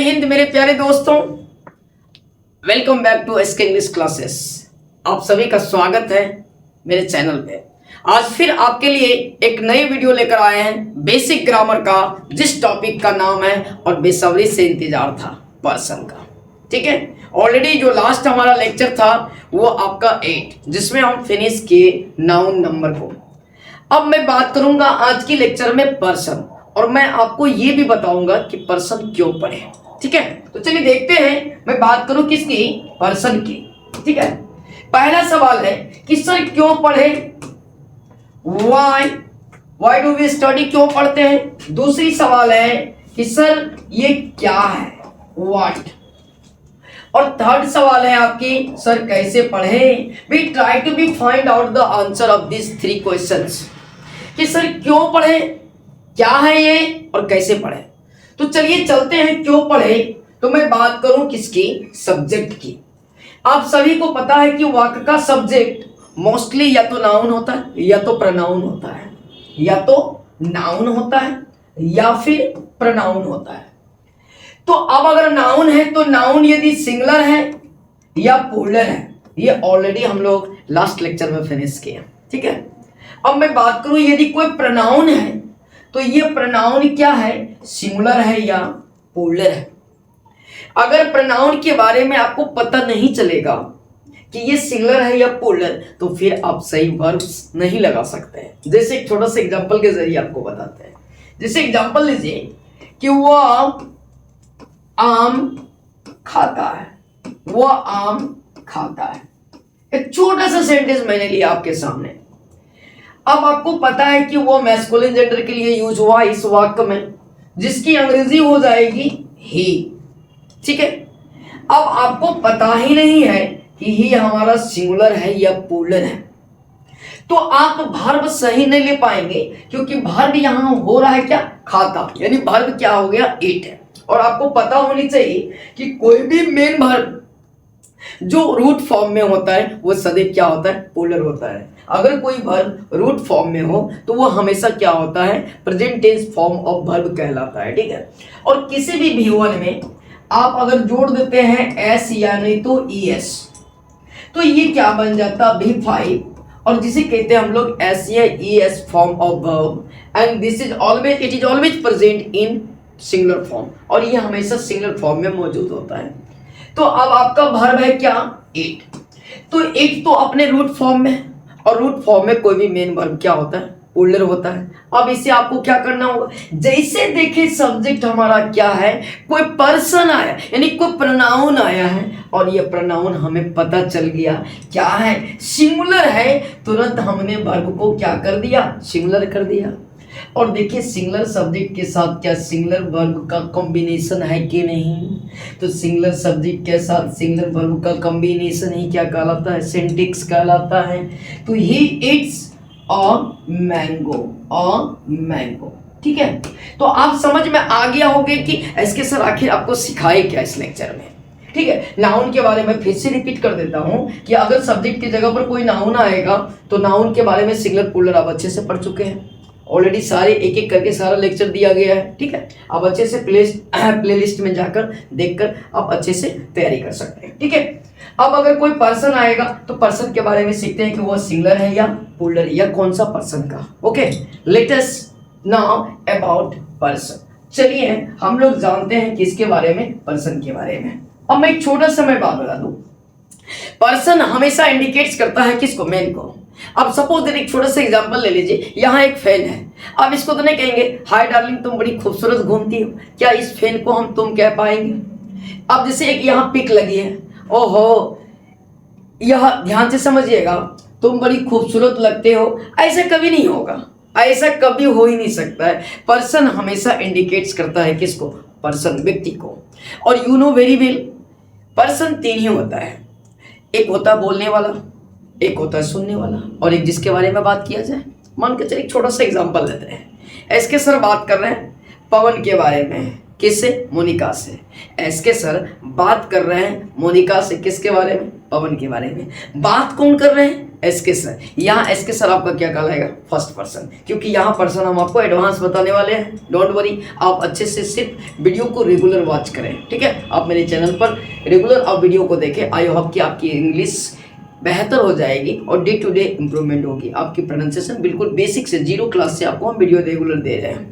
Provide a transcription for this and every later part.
हिंद मेरे प्यारे दोस्तों, welcome back to SK English classes. आप सभी का स्वागत है मेरे चैनल पे। आज फिर आपके लिए एक नई वीडियो लेकर आए हैं बेसिक ग्रामर का, जिस टॉपिक का नाम है और बेसब्री से इंतजार था, पर्सन का। ठीक है, ऑलरेडी जो लास्ट हमारा लेक्चर था वो आपका 8, जिसमें हम फिनिश किए नाउन नंबर को। अब मैं बात करूंगा आज की लेक्चर में पर्सन, और मैं आपको ये भी बताऊंगा कि पर्सन क्यों पढ़े। ठीक है, तो चलिए देखते हैं। मैं बात करूं किसकी? पर्सन की। ठीक है, पहला सवाल है कि सर क्यों पढ़े, वाई डू वी स्टडी, क्यों पढ़ते हैं। दूसरी सवाल है कि सर ये क्या है, व्हाट। और थर्ड सवाल है आपकी, सर कैसे पढ़े। We try to be find out the answer of this 3 questions, कि सर क्यों पढ़े, क्या है ये, और कैसे पढ़े। तो चलिए चलते हैं क्यों पढ़े। तो मैं बात करूं किसकी? सब्जेक्ट की। आप सभी को पता है कि वाक्य का सब्जेक्ट मोस्टली या तो नाउन होता है या तो प्रनाउन होता है, या तो नाउन होता है या फिर प्रनाउन होता है। तो अब अगर नाउन है तो नाउन यदि सिंगुलर है या प्लूरल है, ये ऑलरेडी हम लोग लास्ट लेक्चर में फिनिश किए। ठीक है, अब मैं बात करूं यदि कोई प्रनाउन है तो ये प्रनाउन क्या है, सिंगुलर है या प्लूरल है। अगर प्रनाउन के बारे में आपको पता नहीं चलेगा कि ये सिंगुलर है या प्लूरल, तो फिर आप सही वर्ब्स नहीं लगा सकते हैं। जैसे एक छोटा सा एग्जांपल के जरिए आपको बताते हैं। जैसे एग्जांपल लीजिए कि वह आम खाता है, वह आम खाता है। एक छोटा सा सेंटेंस मैंने लिया आपके सामने। अब आपको पता है कि वो मैस्कुलिन जेंडर के लिए यूज हुआ इस वाक्य में, जिसकी अंग्रेजी हो जाएगी ही। ठीक है, अब आपको पता ही नहीं है कि ही हमारा सिंगुलर है या प्लूरल है, तो आप वर्ब सही नहीं ले पाएंगे, क्योंकि वर्ब यहां हो रहा है क्या, खाता, यानी वर्ब क्या हो गया, इट है। और आपको पता होनी चाहिए कि कोई भी मेन वर्ब जो रूट फॉर्म में होता है वो सदैव क्या होता है, प्लूरल होता है। अगर कोई वर्ब रूट फॉर्म में हो तो वो हमेशा क्या होता है, present tense form of verb कहलाता है। ठीक है, और किसी भी V1 में आप अगर जोड़ देते हैं एस या नहीं तो ES, तो ये क्या बन जाता, V5, और जिसे कहते हैं हम लोग एस या ES form of verb, and this is always, it is always present in singular form, और ये हमेशा सिंगुलर फॉर्म में मौजूद होता है। तो अब आपका वर्ब है क्या, इट। तो इट तो अपने रूट फॉर्म में, और रूट फॉर्म में कोई भी मेन वर्ब क्या होता है, प्लूरल होता है। अब इसे आपको क्या करना होगा, जैसे देखिए सब्जेक्ट हमारा क्या है, कोई पर्सन आया, यानी कोई प्रोनाउन आया है, और ये प्रोनाउन हमें पता चल गया क्या है, सिंगुलर है, तुरंत हमने वर्ब को क्या कर दिया, सिंगुलर कर दिया। और देखिए सिंगुलर सब्जेक्ट के साथ क्या सिंगुलर वर्ब का कॉम्बिनेशन है कि नहीं, तो सिंगुलर सब्जेक्ट के साथ सिंगुलर वर्ब का कॉम्बिनेशन ही क्या कहलाता है, सिंटैक्स कहलाता है। तो ही इट्स अ मैंगो। ठीक है, तो आप समझ में आ गया होगा कि इसके सर आखिर आपको सिखाए क्या इस लेक्चर में। ठीक है, नाउन के बारे में फिर से रिपीट कर देता हूं कि अगर सब्जेक्ट की जगह पर कोई नाउन आएगा तो नाउन के बारे में सिंगुलर प्लूरल आप अच्छे से पढ़ चुके हैं ऑलरेडी, सारे एक एक करके सारा लेक्चर दिया गया है। ठीक है, आप अच्छे से प्लेलिस्ट में जाकर देखकर आप अच्छे से तैयारी कर सकते हैं। ठीक है, अब अगर कोई पर्सन आएगा तो पर्सन के बारे में सीखते हैं कि वो सिंगुलर है या प्लूरल, या कौन सा पर्सन का। Okay, let us now about person. चलिए हम लोग जानते हैं किसके बारे में, पर्सन के बारे में। अब मैं एक छोटा सा मैं बात बता दूं, पर्सन हमेशा इंडिकेट्स करता है किसको, मैन को। अब सपोज एक छोटा सा एग्जांपल ले लीजिए, यहाँ एक फैन है। अब इसको तो नहीं कहेंगे हाय डार्लिंग तुम बड़ी खूबसूरत घूमती हो, क्या इस फैन को हम तुम कह पाएंगे। अब जैसे एक यहाँ पिक लगी है, ओहो, यह ध्यान से समझिएगा, तुम बड़ी खूबसूरत लगते हो, ऐसा कभी नहीं होगा, ऐसा कभी हो ही नहीं सकता है। पर्सन हमेशा इंडिकेट्स करता है किसको, पर्सन, व्यक्ति को। और you know very well, person 3 ही होता है, एक होता है बोलने वाला, एक होता है सुनने वाला, और एक जिसके बारे में बात किया जाए। मान के चलिए एक छोटा सा एग्जांपल लेते हैं। एसके सर बात कर रहे हैं पवन के बारे में, किससे, मोनिका से। एसके सर बात कर रहे हैं मोनिका से, किसके बारे में, पवन के बारे में। बात कौन कर रहे हैं, एसके सर, यहाँ एसके सर आपका क्या कहलाएगा, फर्स्ट पर्सन, क्योंकि यहाँ पर्सन हम आपको एडवांस बताने वाले हैं। डोंट वरी, आप अच्छे से सिर्फ वीडियो को रेगुलर वॉच करें, ठीक है। आप मेरे चैनल पर रेगुलर आप वीडियो को देखें। आई होप कि आपकी इंग्लिश बेहतर हो जाएगी और डे टू डे इम्प्रूवमेंट होगी। आपकी प्रोनाउंसिएशन बिल्कुल बेसिक से 0 क्लास से आपको हम वीडियो रेगुलर दे रहे हैं।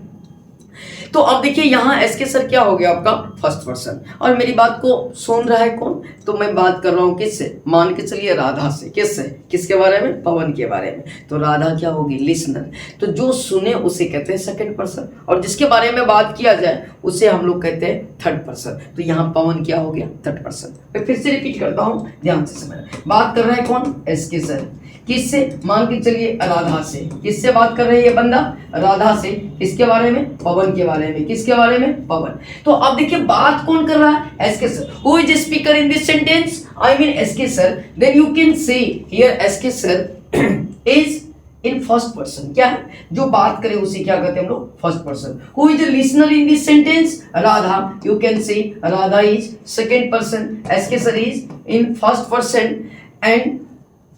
तो अब देखिए यहाँ एसके सर क्या हो गया आपका, फर्स्ट पर्सन। और मेरी बात को सुन रहा है कौन, तो मैं बात कर रहा हूँ किससे, मान के चलिए राधा से। किससे, किसके बारे में, पवन के बारे में। तो राधा क्या होगी, लिसनर। तो जो सुने उसे कहते हैं सेकंड पर्सन, और जिसके बारे में बात किया जाए उसे हम लोग कहते हैं थर्ड पर्सन। तो यहाँ पवन क्या हो गया, थर्ड पर्सन। मैं फिर से रिपीट करता हूँ, ध्यान से समझना। बात कर रहे हैं कौन, एसके सर। किससे, मान के चलिए राधा से। किससे बात कर रहे हैं ये बंदा, राधा से। किसके बारे में, पवन के बारे में। किसके बारे में, पवन। तो अब देखिए बात कौन कर रहा है, SK sir. Who is speaker in this sentence, I mean SK sir. Then you can say here SK sir is in first person. क्या है, जो बात करे उसे क्या कहते हैं हम लोग, first person. Who is the listener in this sentence, Radha. You can say Radha is second person, SK sir is in first person. And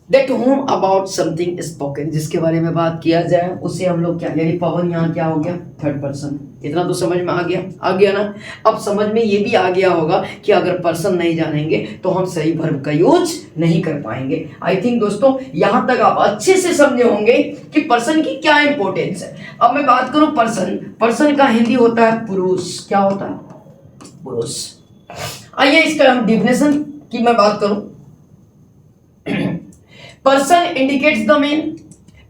that whom about something spoken, जिसके बारे में बात किया जाए उसे हम लोग क्या, यानी पवन यहाँ क्या हो गया, थर्ड पर्सन। इतना तो समझ में आ गया ना। अब समझ में ये भी आ गया होगा कि अगर पर्सन नहीं जानेंगे तो हम सही वर्ब का यूज नहीं कर पाएंगे। आई थिंक दोस्तों यहाँ तक आप अच्छे से समझे होंगे कि पर्सन की क्या इंपॉर्टेंस है। अब मैं बात करूं पर्सन, पर्सन का हिंदी होता है पुरुष। क्या होता है, पुरुष। आइए इसका हम डिफिनेशन की मैं बात करूं। Person indicates the man.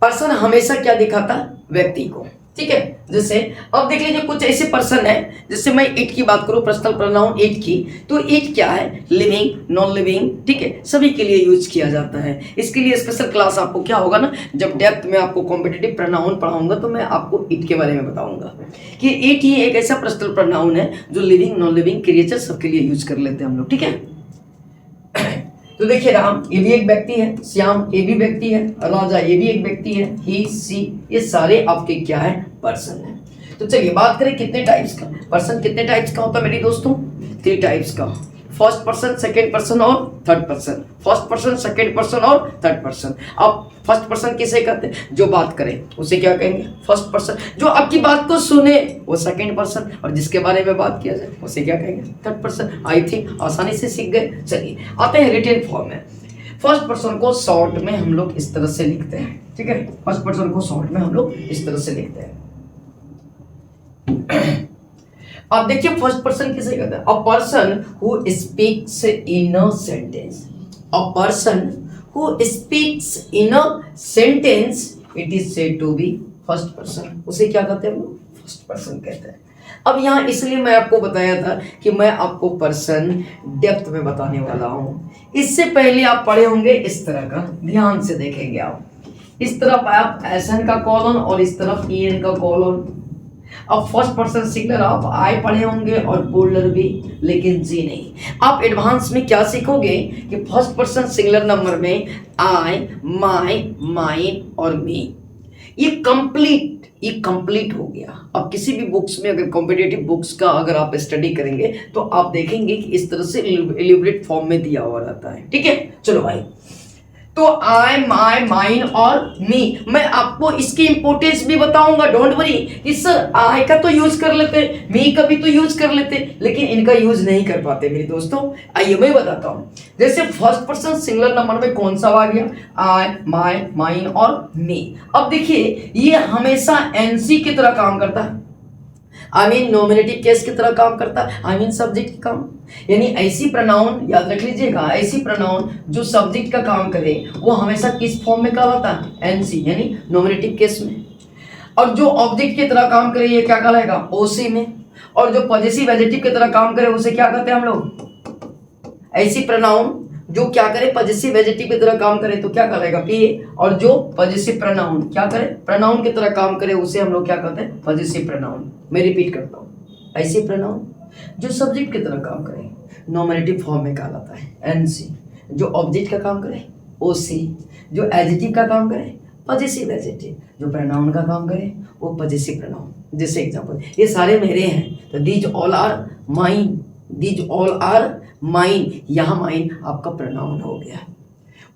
Person हमेशा क्या दिखाता है, व्यक्ति को, ठीक है। जैसे अब देख लीजिए कुछ ऐसे पर्सन है, जैसे मैं इट की बात करूं, पर्सनल प्रोनाउन इट की, तो इट क्या है, लिविंग, नॉन लिविंग, ठीक है, सभी के लिए यूज किया जाता है। इसके लिए स्पेशल क्लास आपको क्या होगा ना, जब डेप्थ में आपको कॉम्पिटिटिव प्रोनाउन पढ़ाऊंगा तो मैं आपको इट के बारे में बताऊंगा कि इट ही एक ऐसा पर्सनल प्रोनाउन है जो लिविंग, नॉन लिविंग, क्रिएचर सबके लिए यूज कर लेते हैं हम लोग, ठीक है। तो देखिए राम ये भी एक व्यक्ति है, श्याम ये भी व्यक्ति है, राजा ये भी एक व्यक्ति है, ही, सी, ये सारे आपके क्या है, पर्सन है। तो चलिए बात करें कितने टाइप्स का पर्सन, कितने टाइप्स का होता है मेरे दोस्तों, 3 टाइप्स का। फर्स्ट पर्सन, सेकंड पर्सन और third person. First person, second person और थर्ड पर्सन। अब फर्स्ट पर्सन किसे कहते हैं, जो बात करे उसे क्या कहेंगे, फर्स्ट पर्सन। जो आपकी बात को सुने वो सेकंड पर्सन, और जिसके बारे में बात किया जाए उसे क्या कहेंगे, थर्ड पर्सन। आई थिंक आसानी से सीख गए। चलिए आते हैं रिटन फॉर्म में। फर्स्ट पर्सन को शॉर्ट में हम लोग इस तरह से लिखते हैं, ठीक है। फर्स्ट पर्सन को शॉर्ट में हम लोग इस तरह से लिखते हैं। अब देखिए फर्स्ट पर्सन किसे कहते हैं, a person who speaks in a sentence. A person who speaks in a sentence, it is said to be first person. उसे क्या कहते हैं, फर्स्ट पर्सन कहते हैं। अब यहाँ इसलिए मैं आपको बताया था कि मैं आपको पर्सन डेप्थ में बताने वाला हूं। इससे पहले आप पढ़े होंगे इस तरह का, ध्यान से देखेंगे आप। इस तरफ आप एसएन का कॉलन और इस तरफ ईएन का कॉलन। अब फर्स्ट पर्सन सिंगुलर आप आई पढ़े होंगे और प्लूरल भी, लेकिन जी नहीं। आप एडवांस में क्या सीखोगे कि फर्स्ट पर्सन सिंगुलर नंबर में आई, माई, माइन और मी, ये कंप्लीट हो गया। अब किसी भी बुक्स में अगर कॉम्पिटिटिव बुक्स का अगर आप स्टडी करेंगे तो आप देखेंगे कि इस तरह से एलिब्रेट फॉर्म में दिया हुआ रहता है, ठीक है। चलो भाई, तो आई, माई, माइन और मी, मैं आपको इसकी इंपोर्टेंस भी बताऊंगा। डोंट वरी कि सर आई का तो यूज कर लेते, मी का भी तो यूज कर लेते, लेकिन इनका यूज नहीं कर पाते मेरे दोस्तों। आइए मैं बताता हूं। जैसे फर्स्ट पर्सन सिंगुलर नंबर में कौन सा आ गया, आई, माई, माइन और मी। अब देखिए ये हमेशा एनसी की तरह काम करता है, आई मीन नॉमिनेटिव केस की तरह काम करता है, आई मीन सब्जेक्ट की काम। यानी ऐसी प्रोनाउन याद रख लीजिएगा, ऐसी प्रोनाउन जो सब्जेक्ट का काम करे वो हमेशा किस फॉर्म में कहलाता है, एनसी यानी नॉमिनेटिव केस में। और जो ऑब्जेक्ट की तरह काम करे ये क्या कहलाएगा, ओसी में। और जो पॉजिटिव एडजेक्टिव की तरह काम करे उसे क्या कहते हैं हम लोग, ऐसी प्रोनाउन जो क्या करे, पॉजिटिव एडजेक्टिव की तरह काम करे तो क्या कहलाएगा, पीए। और जो पॉजिटिव प्रोनाउन क्या करे, प्रोनाउन की तरह काम करे उसे हम लोग क्या कहते हैं, पॉजिटिव प्रोनाउन। मैं रिपीट करता हूँ, ऐसी प्रोनाउन जो सब्जेक्ट की तरह काम करे नॉमिनेटिव फॉर्म में कहलाता है एनसी। जो ऑब्जेक्ट का काम करे ओसी, जो एडजेक्टिव का काम करे पॉजिटिव एडजेक्टिव, जो प्रोनाउन का काम करे वो पॉजिटिव प्रोनाउन। जैसे एग्जांपल ये सारे मेरे हैं, तो these all are mine, these all are mine, यहाँ माइन आपका प्रोनाउन हो गया।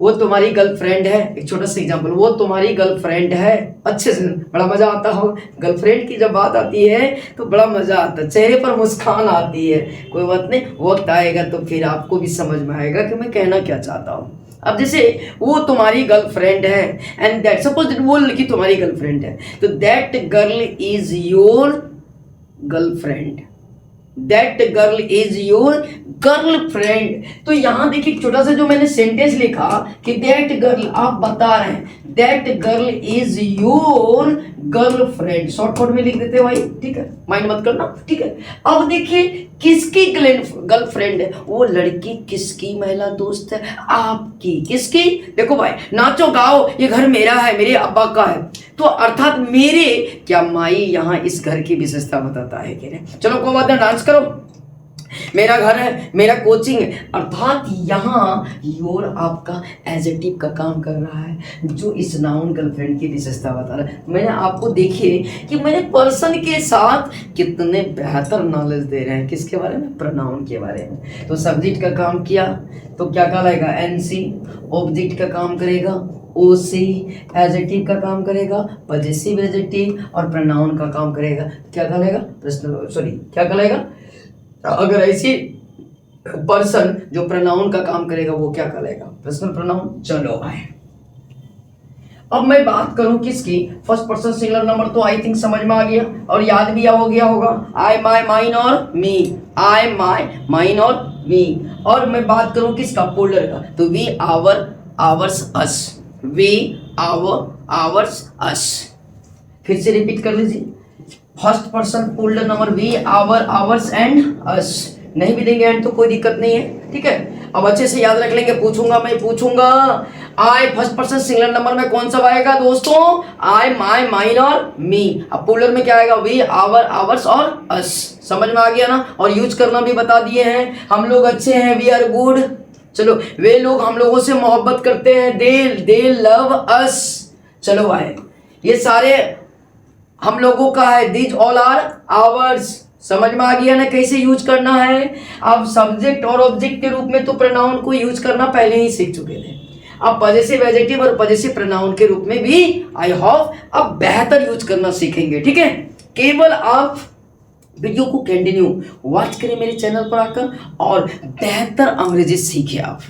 वो तुम्हारी गर्लफ्रेंड है, एक छोटा सा एग्जांपल, वो तुम्हारी गर्लफ्रेंड है। अच्छे से, बड़ा मजा आता हो, गर्लफ्रेंड की जब बात आती है तो बड़ा मजा आता है, चेहरे पर मुस्कान आती है। कोई बात नहीं, वक्त आएगा तो फिर आपको भी समझ में आएगा कि मैं कहना क्या चाहता हूँ। अब जैसे वो तुम्हारी गर्लफ्रेंड है एंड दैट, सपोज वो लड़की तुम्हारी गर्लफ्रेंड है, तो that girl is your girlfriend, that girl is your girlfriend. तो यहां देखिए छोटा सा जो मैंने सेंटेंस लिखा कि दैट गर्ल, आप बता रहे हैं that girl is your girlfriend, shortcut में लिख देते हैं भाई, ठीक है, माइंड मत करना, ठीक है। अब देखिए किसकी गर्लफ्रेंड है, वो लड़की किसकी महिला दोस्त है, आपकी, किसकी। देखो भाई, नाचो गाओ, ये घर मेरा है, मेरे अब्बा का है, तो अर्थात मेरे क्या माई यहाँ इस घर की विशेषता बताता है कि नहीं। चलो कोई बात नहीं, डांस करो, मेरा घर है, मेरा कोचिंग है, अर्थात यहाँ योर आपका एडजेक्टिव का काम कर रहा है, जो इस नाउन गर्लफ्रेंड की विशेषता बता रहा है। मैंने आपको देखिए कि मैंने पर्सन के साथ कितने बेहतर नॉलेज दे रहे हैं, किसके बारे में, प्रोनाउन के बारे में। तो सब्जेक्ट का काम किया तो क्या कहलाएगा, एनसी, ऑब्जेक्ट का काम करेगा ओसी, एडजेक्टिव का काम करेगा पजेसिव एडजेक्टिव, और प्रोनाउन का काम करेगा क्या कहलाएगा, पर्सनल, सॉरी क्या कहलाएगा, अगर ऐसी पर्सन जो प्रोनाउन का काम करेगा वो क्या कहलाएगा, पर्सनल प्रोनाउन। चलो आए, अब मैं बात करूं किसकी, फर्स्ट पर्सन सिंगुलर नंबर, तो आई थिंक समझ में आ गया और याद भी हो गया होगा, आई माई माइन और मी, आई माई माइन और मी। और मैं बात करूं किसका, पोलर का, तो we our ours us, we our ours us. फिर से रिपीट कर लीजिए, first person plural number we our ours and us, नहीं भी देंगे एंड तो कोई दिक्कत नहीं है, ठीक है। अब अच्छे से याद रख लेंगे, पूछूंगा मैं पूछूंगा, आई फर्स्ट पर्सन सिंगुलर नंबर में कौन सा आएगा दोस्तों, आई माई माइन और मी। अब पोलर में क्या आएगा, वी आवर आवर्स और अस। समझ में आ गया ना, और यूज करना भी बता दिए हैं, हम लोग अच्छे हैं, वी आर गुड। चलो, वे लोग हम लोगों से मोहब्बत करते हैं, दे लव अस। चलो भाई, ये सारे हम लोगों का है, दीज ऑल आर आवर्स। समझ में आ गया ना कैसे यूज करना है। अब सब्जेक्ट और ऑब्जेक्ट के रूप में तो प्रोनाउन को यूज करना पहले ही सीख चुके थे, अब पजेसिव एडजेक्टिव और पजेसिव प्रोनाउन के रूप में भी आई होप अब बेहतर यूज करना सीखेंगे, ठीक है। केवल आप वीडियो को कंटिन्यू वॉच करें मेरे चैनल पर आकर और बेहतर अंग्रेजी सीखे आप,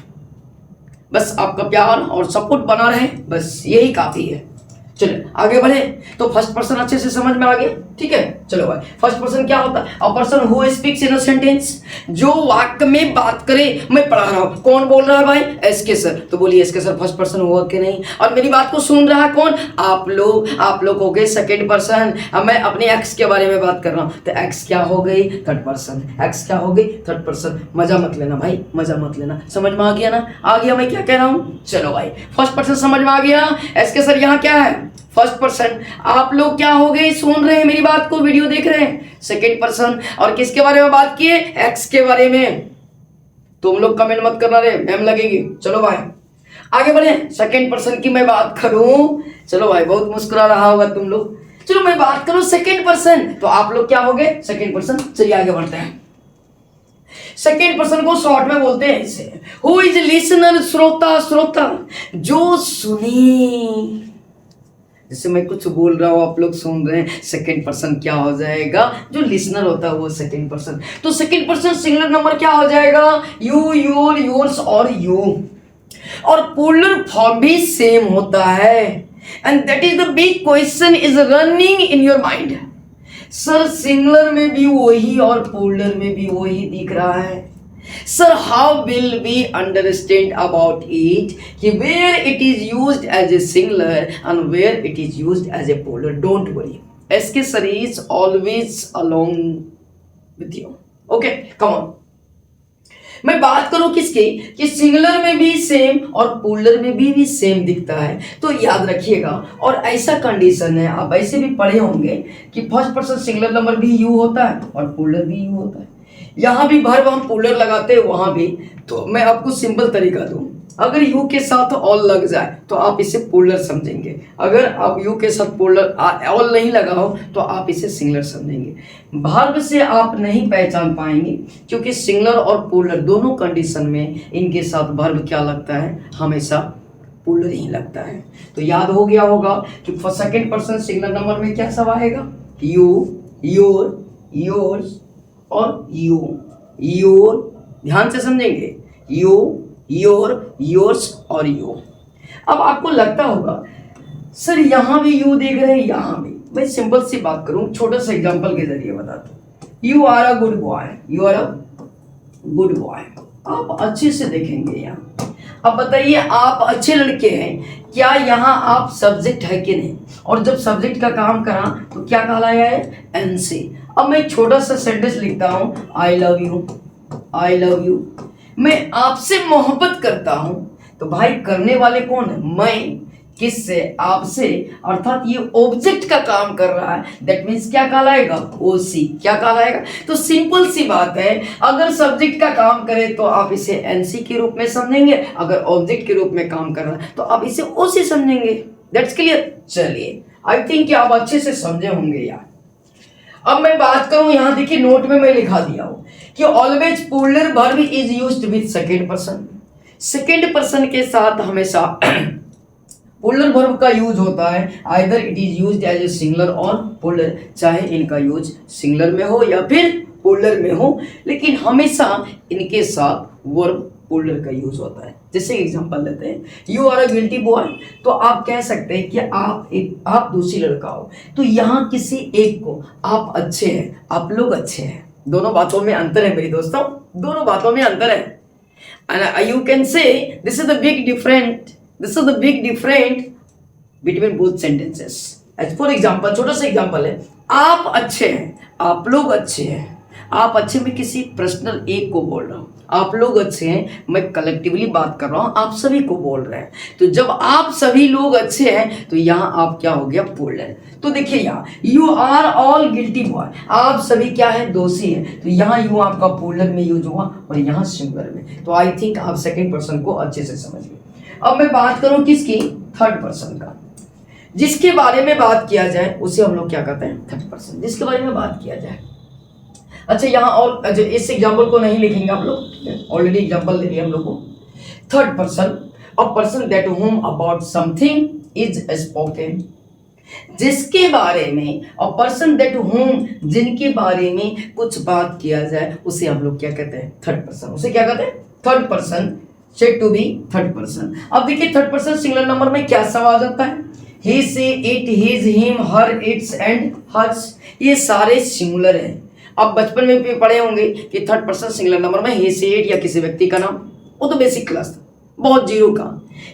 बस आपका प्यार और सपोर्ट बना रहे, बस यही काफी है। चलो आगे बढ़े, तो फर्स्ट पर्सन अच्छे से समझ में आ गया, ठीक है। चलो भाई, फर्स्ट पर्सन क्या होता है, अ person who speaks in a sentence, जो वाक्य में बात करे। मैं पढ़ा रहा हूँ, कौन बोल रहा है भाई, एसके सर, तो बोलिए एसके सर फर्स्ट पर्सन हुआ कि नहीं, और मेरी बात को सुन रहा है कौन, आप लोग हो गए सेकेंड पर्सन। अब मैं अपने एक्स के बारे में बात कर रहा हूँ, तो एक्स क्या हो गई, थर्ड पर्सन, एक्स क्या हो गई, थर्ड पर्सन। मजा मत लेना भाई, मजा मत लेना, समझ में आ गया ना, आ गया मैं क्या कह रहा हूँ। चलो भाई, फर्स्ट पर्सन समझ में आ गया, एसके सर यहाँ क्या है, फर्स्ट पर्सन। आप लोग क्या हो गए, सुन रहे हैं मेरी बात को, वीडियो देख रहे हैं, सेकेंड पर्सन। और किसके बारे में बात किए, एक्स के बारे में। तुम लोग कमेंट मत करना रे, मैम लगेगी। चलो भाई आगे बढ़े, सेकेंड पर्सन की मैं बात करूं। चलो भाई, बहुत मुस्कुरा रहा होगा तुम लोग। चलो मैं बात करूं सेकेंड पर्सन, तो आप लोग क्या हो गए, सेकेंड पर्सन। चलिए आगे बढ़ते हैं। सेकेंड पर्सन को शॉर्ट में बोलते हैं इसे हु इज लिसनर, श्रोता, श्रोता जो सुनी। जैसे मैं कुछ बोल रहा हूँ, आप लोग सुन रहे हैं, सेकेंड पर्सन क्या हो जाएगा, जो लिसनर होता है वो सेकेंड पर्सन। तो सेकेंड पर्सन सिंगुलर नंबर क्या हो जाएगा, यू, योर, योर्स और यू। और प्लूरल फॉर्म भी सेम होता है, and that is the big question is running in your mind. Sir singular में भी वही और प्लूरल में भी वही दिख रहा है, Sir, how will we understand about it? Where it is used as a singular and where it is used as a plural? Don't worry. SK sir is always along with you. Okay, come on. मैं बात करूं किसकी, कि singular में भी same और plural में भी सेम दिखता है, तो याद रखिएगा। और ऐसा कंडीशन है, आप ऐसे भी पढ़े होंगे कि फर्स्ट पर्सन सिंगुलर नंबर भी यू होता है और प्लूरल भी यू होता है। यहां भी भर्ब हम प्लूरल लगाते हैं, वहां भी। तो मैं आपको सिंपल तरीका दूं, अगर यू के साथ ऑल लग जाए तो आप इसे पोलर समझेंगे, अगर आप यू के साथ पोलर ऑल नहीं लगा हो तो आप इसे सिंगुलर समझेंगे। वर्ब से आप नहीं पहचान पाएंगे क्योंकि सिंगुलर और पोलर दोनों कंडीशन में इनके साथ वर्ब क्या लगता है, हमेशा पोलर ही लगता है। तो याद हो गया होगा कि सेकंड पर्सन सिंगुलर नंबर में क्या सब आएगा, यू, योर, योर्स और यू। योर ध्यान से समझेंगे, यू, योर, योर्स और यू। अब आपको लगता होगा सर यहाँ भी यू देख रहे हैं, यहाँ भी। मैं सिंपल सी बात करूं, छोटा सा एग्जांपल के जरिए बताता हूं। You are a good boy, you are a good boy. आप अच्छे से देखेंगे यहाँ। अब बताइए आप अच्छे लड़के हैं, क्या यहाँ आप सब्जेक्ट है कि नहीं, और जब सब्जेक्ट का काम करा तो क्या कहलाया है, एनसी। अब मैं छोटा सा सेंटेंस लिखता हूं, I love you, I love you. मैं आपसे मोहब्बत करता हूं, तो भाई करने वाले कौन है, मैं। किससे, आपसे, अर्थात ये ऑब्जेक्ट का काम कर रहा है, दैट मीन्स क्या कहलाएगा, ओसी। क्या कहलाएगा, तो सिंपल सी बात है, अगर सब्जेक्ट का काम करे तो आप इसे एनसी के रूप में समझेंगे, अगर ऑब्जेक्ट के रूप में काम कर रहा है तो आप इसे ओसी समझेंगे। That's clear. चलिए, आई थिंक कि आप अच्छे से समझे होंगे यार। अब मैं बात करूं, यहां देखिए नोट में मैं लिखा दिया हूं कि always plural verb is used with second person. Second person के साथ हमेशा प्लूरल वर्ब का यूज होता है, either it is used as a singular और प्लूरल, चाहे इनका यूज सिंगुलर में हो या फिर प्लूरल में हो, लेकिन हमेशा इनके साथ वर्ब प्लूरल का यूज होता है। जैसे एग्जांपल लेते हैं, you are a guilty boy, तो आप कह सकते हैं कि आप दूसरी लड़का हो, तो यहाँ किसी एक को आप अच्छे हैं, आप लोग अच्छे हैं। दोनों बातों में अंतर है मेरे दोस्तों, दोनों बातों में अंतर है। And you can say this is the big difference between both sentences. As for example, छोटा सा एग्जांपल है, आप अच्छे हैं, आप लोग अच्छे हैं। आप अच्छे में किसी पर्सनल एक को बोल रहा हूँ, आप लोग अच्छे हैं मैं कलेक्टिवली बात कर रहा हूँ, आप सभी को बोल रहे हैं। तो जब आप सभी लोग अच्छे हैं तो यहाँ आप क्या हो गया, प्लूरल। तो देखिए यहाँ you are all guilty boy, आप सभी क्या है, दोषी हैं, तो यहाँ यू आपका प्लूरल में यूज हुआ और यहाँ सिंगुलर में। तो आई थिंक आप सेकंड पर्सन को अच्छे से समझ गए। अब मैं बात करूँ किसकी, थर्ड पर्सन का। जिसके बारे में बात किया जाए उसे हम लोग क्या कहते हैं, थर्ड पर्सन, जिसके बारे में बात किया जाए। अच्छा यहाँ और इस एग्जाम्पल को नहीं लिखेंगे आप लोग, ऑलरेडी एग्जाम्पल ले लिया हम लोग को। Third person, a person that home about something is spoken, जिसके बारे में, अ पर्सन दैट होम, जिनके बारे में कुछ बात किया जाए उसे हम लोग क्या कहते हैं, थर्ड पर्सन। उसे क्या कहते हैं, third person, said to be third person. अब देखिए थर्ड पर्सन सिंगुलर नंबर में क्या सब आ जाता है, he, she, it, his, him, her, its and hers, ये सारे सिंगुलर हैं। आप बचपन में भी पढ़े होंगे कि थर्ड पर्सन सिंगुलर नंबर में ही, शी, इट या किसी व्यक्ति का नाम, वो तो बेसिक क्लास था, बहुत जीरो का।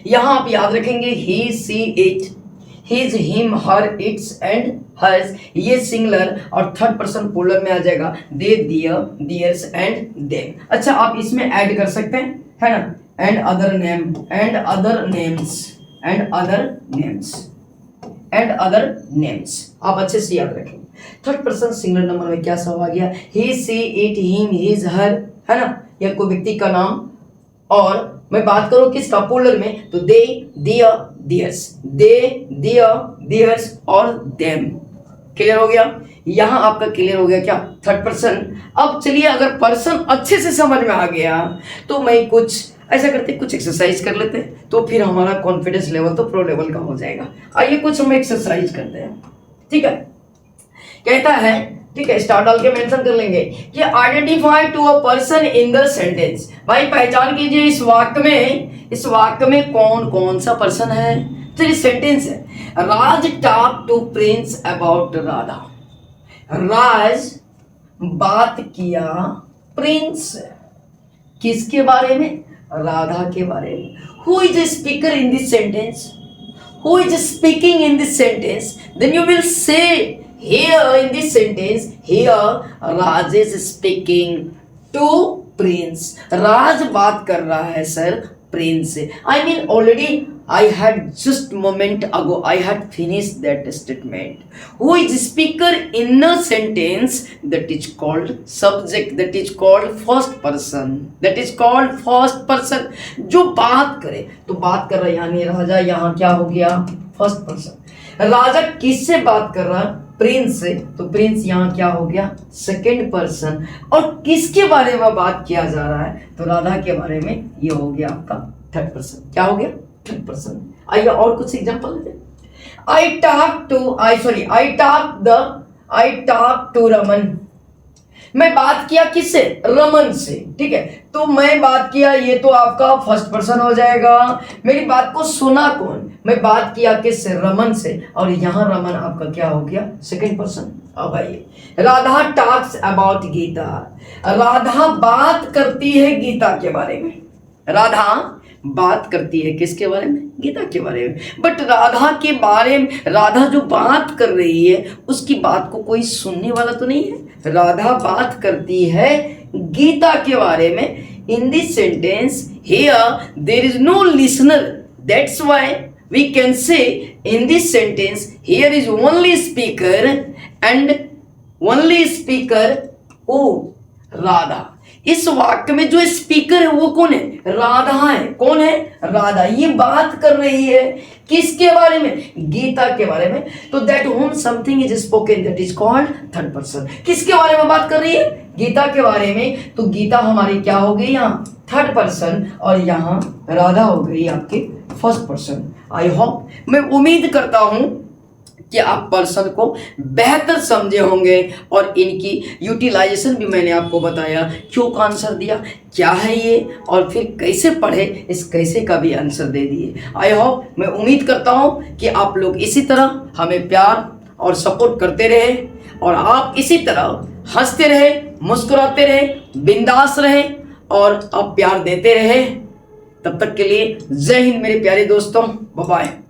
यहाँ आप याद रखेंगे he, she, it, his, him, her, its and hers, ये सिंगुलर, और थर्ड पर्सन प्लूरल में आ जाएगा they, their, theirs and them. अच्छा आप इसमें ऐड कर सकते हैं, है ना, and other name, and other names, and other names, and other names, आप अच्छे से याद रखेंगे। थर्ड पर्सन सिंगुलर नंबर में क्या सब आ गया, ही, शी, इट, हिम, हिज, हर, है ना, या कोई व्यक्ति का नाम। और मैं बात करूं किसका, प्लूरल में, तो दे, their, theirs, they, their, theirs और देम। क्लियर हो गया, यहां आपका क्लियर हो गया क्या, थर्ड पर्सन। अब चलिए अगर पर्सन अच्छे से समझ में आ गया तो मैं कुछ ऐसा करते, कुछ एक्सरसाइज कर लेते हैं, तो फिर हमारा कॉन्फिडेंस लेवल तो प्रो लेवल का हो जाएगा। आइए कुछ हम एक्सरसाइज करते हैं, ठीक है। कहता है, ठीक है, स्टार डाल के मेंशन कर लेंगे कि identify to a person in the sentence. भाई पहचान कीजिए इस वाक्य में कौन कौन सा पर्सन है। चलिए सेंटेंस है, Raj talk to Prince about Radha. Raj बात किया प्रिंस, किसके बारे में, राधा के बारे में। Who is a speaker in this sentence, who is speaking in this sentence, then you will say here in this sentence, here Raj is speaking to Prince. राज बात कर रहा है सर प्रिंस से, I mean already I had just moment ago I had finished that statement. Who is speaker in a sentence? That is called subject. That is called first person. That is called first person. जो बात करे, तो बात कर रहा है यानी राजा, यहाँ क्या हो गया? First person. राजा किससे बात कर रहा है? प्रिंस से, तो प्रिंस यहाँ क्या हो गया? Second person. और किसके बारे में बात किया जा रहा है? तो राधा के बारे में ये हो गया आपका थर्ड पर्सन। क्या हो गया? Third person. आइए और कुछ एग्जांपल लेते हैं। I talk to Raman. मैं बात किया किससे? रमन से। ठीक है, तो मैं बात किया, ये तो आपका फर्स्ट पर्सन हो जाएगा। मेरी बात को सुना कौन? मैं बात किया किससे? रमन से। और यहाँ रमन आपका क्या हो गया? Second person. अब आइए, राधा टॉक्स अबाउट गीता। राधा बात करती है गीता के बारे में। राधा बात करती है किसके बारे में? गीता के बारे में। बट राधा के बारे में, राधा जो बात कर रही है उसकी बात को कोई सुनने वाला तो नहीं है। राधा बात करती है गीता के बारे में। In this sentence here there is no listener, that's why we can say in this sentence here is only speaker and only speaker oh Radha. इस वाक्य में जो स्पीकर है वो कौन है? राधा है। कौन है? राधा। ये बात कर रही है किसके बारे में? गीता के बारे में। तो that home something is spoken, that is called third person. किसके बारे में बात कर रही है? गीता के बारे में। तो गीता हमारी क्या हो गई यहाँ? Third person. और यहाँ राधा हो गई आपके फर्स्ट पर्सन। आई होप, मैं उम्मीद करता हूं कि आप पर्सन को बेहतर समझे होंगे और इनकी यूटिलाइजेशन भी मैंने आपको बताया, क्यों का आंसर दिया, क्या है ये, और फिर कैसे पढ़े, इस कैसे का भी आंसर दे दिए। आई होप, मैं उम्मीद करता हूँ कि आप लोग इसी तरह हमें प्यार और सपोर्ट करते रहे और आप इसी तरह हंसते रहे, मुस्कुराते रहे, बिंदास रहे और आप प्यार देते रहे। तब तक के लिए जय हिंद मेरे प्यारे दोस्तों, बाय बाय।